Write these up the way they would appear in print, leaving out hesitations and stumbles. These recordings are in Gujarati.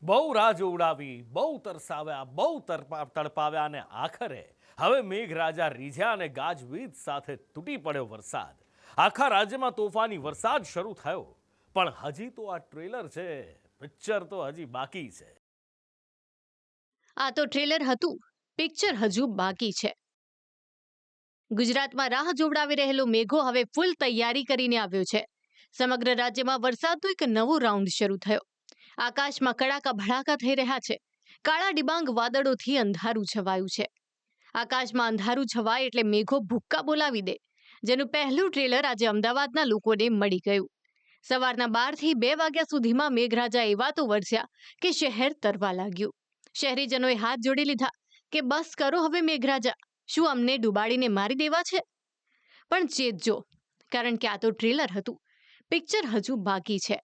બહુ રાહ જોવડાવી, બહુ તરસાવ્યા, બહુ તડપાવ્યા અને આખરે હવે મેઘરાજા રીઝ્યા અને ગાજવીજ સાથે તૂટી પડ્યો વરસાદ. આખા રાજ્યમાં તોફાની વરસાદ શરૂ થયો, પણ હજી તો આ ટ્રેલર છે, પિક્ચર તો હજી બાકી છે. આ તો ટ્રેલર હતું, પિક્ચર હજુ બાકી છે. ગુજરાતમાં રાહ જોવડાવી રહેલો મેઘો હવે ફૂલ તૈયારી કરીને આવ્યો છે. સમગ્ર રાજ્યમાં વરસાદનો એક નવો રાઉન્ડ શરૂ થયો. આકાશમાં કડાકા ભડાકા થઈ રહ્યા છે. કાળા ડિબાંગ વાદળોથી અંધારું છવાયું છે. આકાશમાં અંધારું છવાય એટલે મેઘો ભૂક્કા બોલાવી દે, જેનું પહેલું ટ્રેલર આજે અમદાવાદના લોકોને મળી ગયું. સવારના 12 થી 2 વાગ્યા સુધીમાં મેઘરાજા એવા તો વરસ્યા કે શહેર તરવા લાગ્યું. શહેરીજનોએ હાથ જોડી લીધા કે બસ કરો હવે મેઘરાજા, શું અમને ડુબાડીને મારી દેવા છે? પણ ચેતજો, કારણ કે આ તો ટ્રેલર હતું, પિક્ચર હજુ બાકી છે.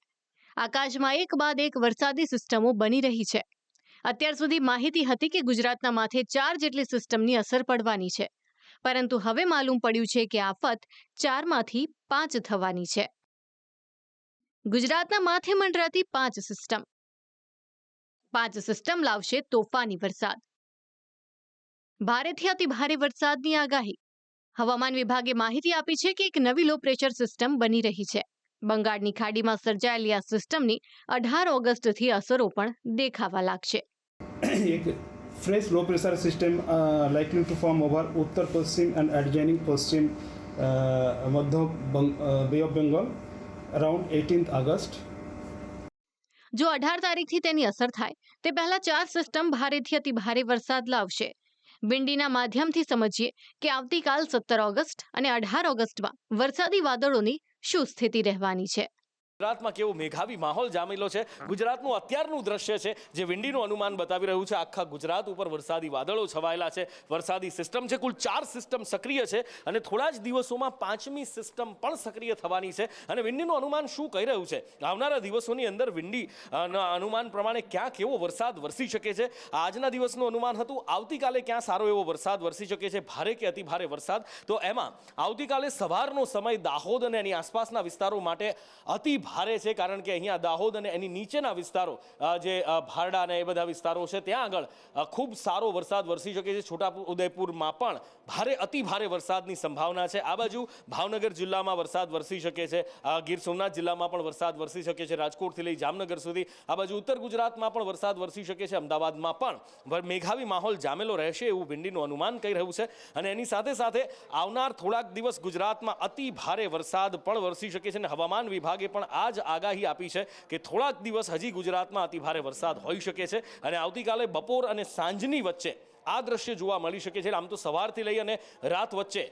આકાશમાં એક બાદ એક વરસાદી સિસ્ટમો બની રહી છે. અત્યાર સુધી માહિતી હતી કે ગુજરાતના માથે 4 જેટલી સિસ્ટમની અસર પડવાની છે, પરંતુ હવે માલુમ પડ્યું છે કે આફત 4માંથી 5 થવાની છે. ગુજરાતના માથે મંડરાતી 5 સિસ્ટમ. 5 સિસ્ટમ લાવશે તોફાની વરસાદ. ભારેથી અતિ ભારે વરસાદની આગાહી. હવામાન વિભાગે માહિતી આપી છે કે એક નવી લો પ્રેશર સિસ્ટમ બની રહી છે. બંગાળની ખાડીમાં સર્જાયેલી આ સિસ્ટમની 18 ઓગસ્ટથી અસરો પણ દેખાવા લાગશે. एक fresh low pressure system likely to form over उत्तर पश्चिम and adjoining पश्चिम मध्य bay of Bengal around 18th August. જો 18 તારીખથી તેની અસર થાય તે પહેલા 4 સિસ્ટમ ભારેથી અતિ ભારે વરસાદ લાવશે. વિંડીના માધ્યમથી સમજીએ કે આવતીકાલ 17 ઓગસ્ટ અને 18 ઓગસ્ટમાં વરસાદી વાદળોની શું સ્થિતિ રહેવાની છે. ગુજરાતમાં કેવો મેઘાવી માહોલ જામેલો છે. ગુજરાતનું અત્યારનું દ્રશ્ય છે જે વિંડીનું અનુમાન બતાવી રહ્યું છે. આખા ગુજરાત ઉપર વરસાદી વાદળો છવાયેલા છે. વરસાદી સિસ્ટમ છે, કુલ 4 સિસ્ટમ સક્રિય છે અને થોડા જ દિવસોમાં 5મી સિસ્ટમ પણ સક્રિય થવાની છે. અને વિંડીનું અનુમાન શું કહી રહ્યું છે? આવનારા દિવસોની અંદર વિંડી અનુમાન પ્રમાણે ક્યાં કેવો વરસાદ વરસી શકે છે. આજના દિવસનું અનુમાન હતું આવતીકાલે ક્યાં સારો એવો વરસાદ વરસી શકે છે, ભારે કે અતિ ભારે વરસાદ. તો એમાં આવતીકાલે સવારનો સમય દાહોદ અને એની આસપાસના વિસ્તારો માટે અતિ ભારે છે, કારણ કે અહીંયા દાહોદ અને એની નીચેના વિસ્તારો જે ભારડા અને એ બધા વિસ્તારો છે ત્યાં આગળ ખૂબ સારો વરસાદ વરસી શકે છે. છોટાઉદેપુરમાં પણ ભારે અતિ ભારે વરસાદની સંભાવના છે. આ બાજુ ભાવનગર જિલ્લામાં વરસાદ વરસી શકે છે, ગીર સોમનાથ જિલ્લામાં પણ વરસાદ વરસી શકે છે, રાજકોટથી લઈ જામનગર સુધી. આ બાજુ ઉત્તર ગુજરાતમાં પણ વરસાદ વરસી શકે છે. અમદાવાદમાં પણ મેઘાવી માહોલ જામેલો રહેશે એવું વિંડીનું અનુમાન કહી રહ્યું છે. અને એની સાથે સાથે આવનાર થોડાક દિવસ ગુજરાતમાં અતિ ભારે વરસાદ પણ વરસી શકે છે. અને હવામાન વિભાગે પણ આ જ આગાહી આપી છે કે થોડાક દિવસ હજી ગુજરાતમાં અતિ ભારે વરસાદ હોઈ શકે છે. અને આવતીકાલે બપોર અને સાંજની વચ્ચે આ દ્રશ્ય જોવા મળી શકે છે. આમ તો સવારથી લઈ અને રાત વચ્ચે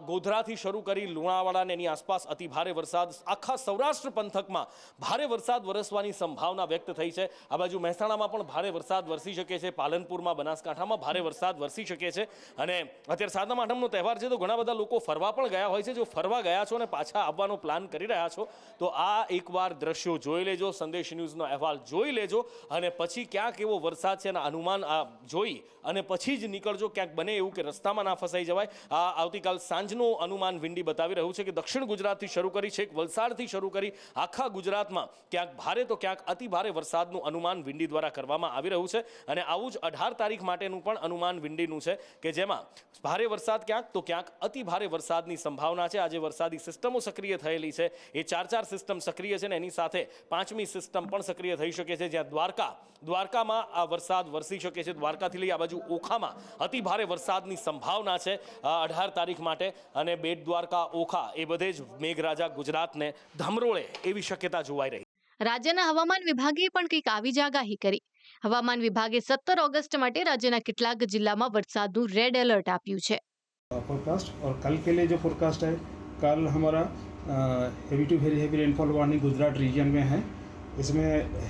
ગોધરાથી શરૂ કરી લુણાવાડા અને એની આસપાસ અતિ ભારે વરસાદ, આખા સૌરાષ્ટ્ર પંથકમાં ભારે વરસાદ વરસવાની સંભાવના વ્યક્ત થઈ છે. આ બાજુ મહેસાણામાં પણ ભારે વરસાદ વરસી શકે છે, પાલનપુરમાં, બનાસકાંઠામાં ભારે વરસાદ વરસી શકે છે. અને અત્યારે સાતમ આઠમનો તહેવાર છે તો ઘણા બધા લોકો ફરવા પણ ગયા હોય છે. જો ફરવા ગયા છો અને પાછા આવવાનો પ્લાન કરી રહ્યા છો તો આ એકવાર દ્રશ્યો જોઈ લેજો, સંદેશ ન્યૂઝનો અહેવાલ જોઈ લેજો અને પછી ક્યાં કેવો વરસાદ છે એના અનુમાન જોઈ અને પછી જ નીકળજો. ક્યાંક બને એવું કે રસ્તામાં ના ફસાઈ જવાય. આ આવતીકાલ સાંજનું અનુમાન વિંડી બતાવી રહ્યું છે કે દક્ષિણ ગુજરાતથી શરૂ કરી છેક વલસાડથી શરૂ કરી આખા ગુજરાતમાં ક્યાંક ભારે તો ક્યાંક અતિ ભારે વરસાદનું અનુમાન વિંડી દ્વારા કરવામાં આવી રહ્યું છે. અને આવું જ 18 તારીખ માટેનું પણ અનુમાન વિંડીનું છે કે જેમાં ભારે વરસાદ ક્યાંક તો ક્યાંક અતિ ભારે વરસાદની સંભાવના છે. આજે વરસાદી સિસ્ટમો સક્રિય થયેલી છે, એ 4 સિસ્ટમ સક્રિય છે ને એની સાથે 5મી સિસ્ટમ પણ સક્રિય થઈ શકે છે. જ્યાં દ્વારકામાં આ વરસાદ વરસી શકે છે. દ્વારકાથી લઈ આ બાજુ ઓખામાં અતિ ભારે વરસાદની સંભાવના છે 18 તારીખ માટે. અને બેટ દ્વારકા, ઓખા એ બધે જ મેઘરાજા ગુજરાતને ધમરોળે એવી શક્યતા જોવાઈ રહી. રાજ્યના હવામાન વિભાગે પણ કંઈક આવી જ આગાહી કરી. હવામાન વિભાગે 17 ઓગસ્ટ માટે રાજ્યના કેટલાક જિલ્લામાં વરસાદનું રેડ એલર્ટ આપ્યું છે. फोरकास्ट और कल के लिए जो फोरकास्ट है, कल हमारा heavy to very heavy rainfall warning Gujarat region में है. इसमें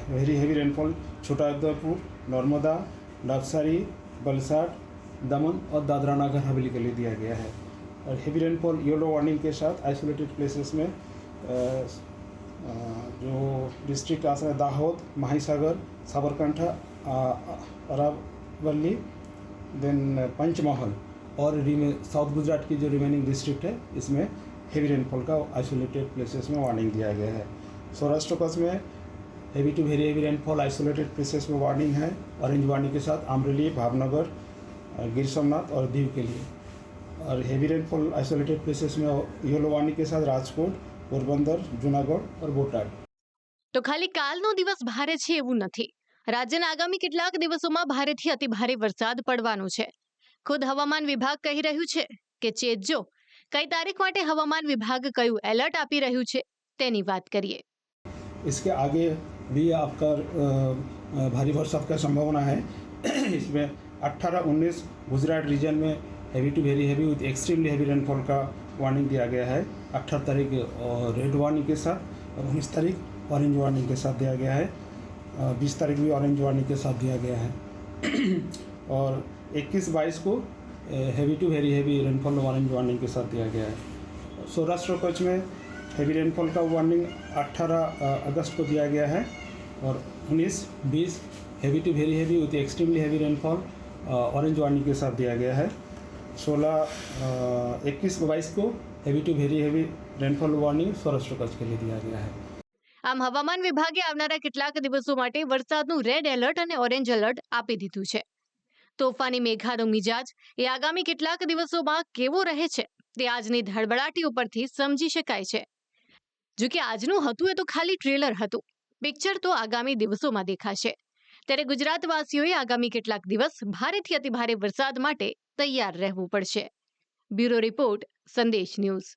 very heavy rainfall Chhotaudepur, Narmada, Navsari, Valsad, Daman और दादरा नगर हवेली के लिए दिया गया है. और हेवी रेनफॉल येलो वार्निंग के साथ आइसोलेटेड प्लेसेस में जो डिस्ट्रिक्ट आसरा है दाहोद, माहीसागर, साबरकांठा, अरावली, देन पंचमहल और साउथ गुजरात की जो रिमेनिंग डिस्ट्रिक्ट है इसमें हेवी रेनफॉल का आइसोलेटेड प्लेसेस में वार्निंग दिया गया है. सौराष्ट्र कच्छ में heavy to very heavy rainfall isolated places में वार्निंग है ऑरेंज वार्निंग के साथ अमरेली, भावनगर, गिर सोमनाथ और दीव के लिए। और हैवी रेनफॉल आइसोलेटेड प्लेसेस में येलो वार्निंग के साथ राजकोट, पोरबंदर, जूनागढ़ और बोटाड। તો ખાલી કાલનો દિવસ ભારે છે એવું નથી. રાજ્યના આગામી કેટલાક દિવસોમાં ભારેથી અતિભારે વરસાદ પડવાનો છે. ખુદ હવામાન વિભાગ કહી રહ્યું છે કે ચેતજો. કઈ તારીખ માટે હવામાન વિભાગ કયું એલર્ટ આપી રહ્યું છે તેની વાત કરીએ. इसके आगे भी आपका भारी वर्षा का संभावना है। इसमें 18-19 गुजरात रीजन में heavy to very heavy with extremely heavy rainfall का वार्निंग दिया गया है। 18 तारीख रेड वार्निंग के साथ और 19 तारीख ऑरेंज वार्निंग के साथ दिया गया है। 20 तारीख भी ऑरेंज वार्निंग के साथ दिया गया है। और 21-22 को heavy to very heavy rainfall orange warning के साथ दिया गया है। सौराष्ट्र कच्छ में हैवी रेनफॉल का वार्निंग 18 अगस्त को दिया गया है और 19-20 heavy to very heavy with extremely heavy rainfall orange warning के साथ दिया गया है। 21-22 को heavy to very heavy rainfall warning Saurashtra Kutch के लिए दिया गया है। આમ હવામાન વિભાગે આવનારા કેટલાક દિવસો માટે વરસાદનું રેડ એલર્ટ અને ઓરેન્જ એલર્ટ આપી દીધું છે. તોફાની મેઘાનો મિજાજ એ આગામી કેટલાક દિવસોમાં કેવો રહે છે તે આજની ધડબડાટી ઉપરથી સમજી શકાય છે. જો કે આજનું હતું એ તો ખાલી ટ્રેલર હતું. પિક્ચર તો આગામી દિવસોમાં દેખાશે. ત્યારે ગુજરાતવાસીઓએ આગામી કેટલાક દિવસ ભારેથી અતિભારે વરસાદ માટે તૈયાર રહેવું પડશે. બ્યુરો રિપોર્ટ, સંદેશ ન્યૂઝ.